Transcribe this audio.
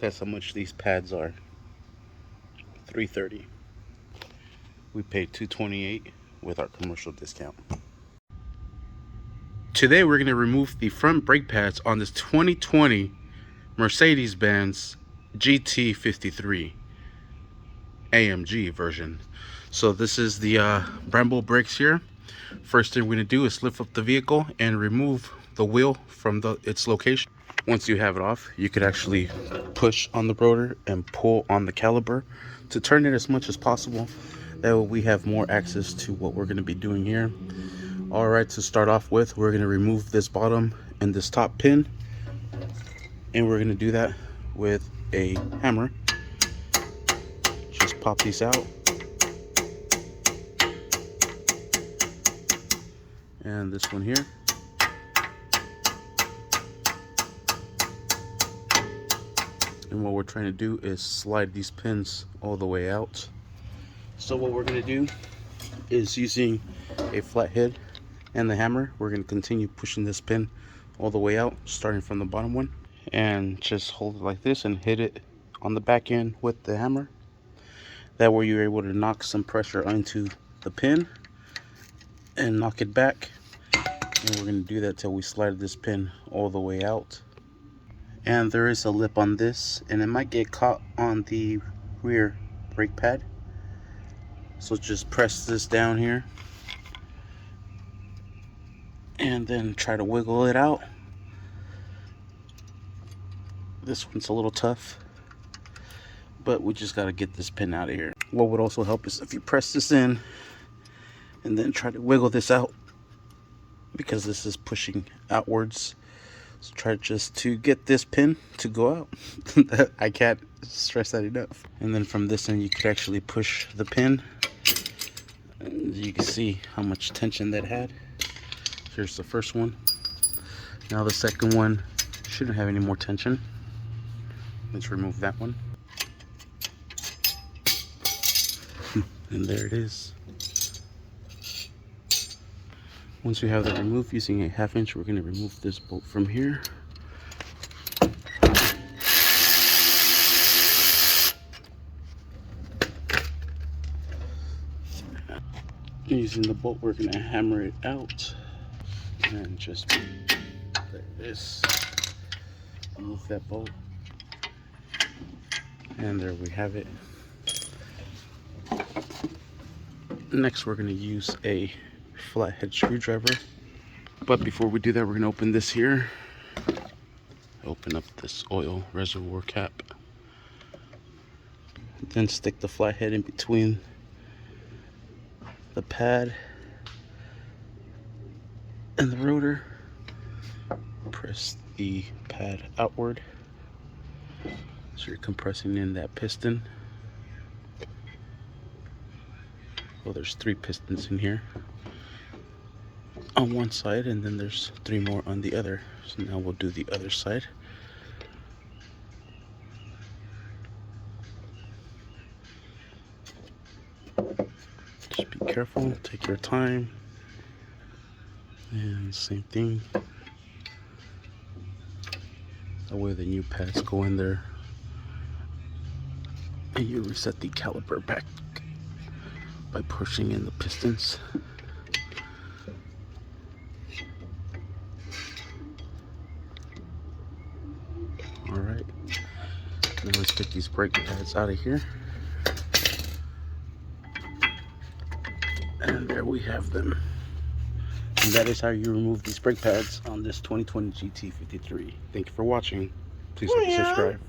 That's how much these pads are. $330. We paid $228 with our commercial discount. Today we're going to remove the front brake pads on this 2020 Mercedes-Benz GT53 AMG version. So this is the Brembo brakes here. First thing we're going to do is lift up the vehicle and remove the wheel from its location. Once you have it off, you could actually push on the rotor and pull on the caliper to turn it as much as possible. That way we have more access to what we're going to be doing here. Alright, to start off with, we're going to remove this bottom and this top pin, and we're going to do that with a hammer. Just pop these out, and this one here. And what we're trying to do is slide these pins all the way out. So what we're going to do is, using a flathead and the hammer, we're going to continue pushing this pin all the way out, starting from the bottom one, and just hold it like this and hit it on the back end with the hammer. That way you're able to knock some pressure onto the pin and knock it back. And we're going to do that till we slide this pin all the way out. And there is a lip on this, and it might get caught on the rear brake pad. So just press this down here and then try to wiggle it out. This one's a little tough, but we just got to get this pin out of here. What would also help is if you press this in and then try to wiggle this out, because this is pushing outwards. So try just to get this pin to go out. I can't stress that enough. And then from this end, you could actually push the pin. And you can see how much tension that had. Here's the first one. Now the second one shouldn't have any more tension. Let's remove that one. And there it is. Once we have that removed, using a 1/2 inch, we're going to remove this bolt from here. Using the bolt, we're going to hammer it out. And just, there it is. Remove that bolt. And there we have it. Next, we're going to use a flathead screwdriver. But before we do that, we're going to open this here. Open up this oil reservoir cap. Then stick the flathead in between the pad and the rotor. Press the pad outward, so you're compressing in that piston. Well, there's 3 pistons in here on one side, and then there's 3 more on the other. So now we'll do the other side. Just be careful, take your time. And same thing. That way the new pads go in there, and you reset the caliper back by pushing in the pistons. Alright, now let's get these brake pads out of here. And there we have them. And that is how you remove these brake pads on this 2020 GT53. Thank you for watching. Please subscribe.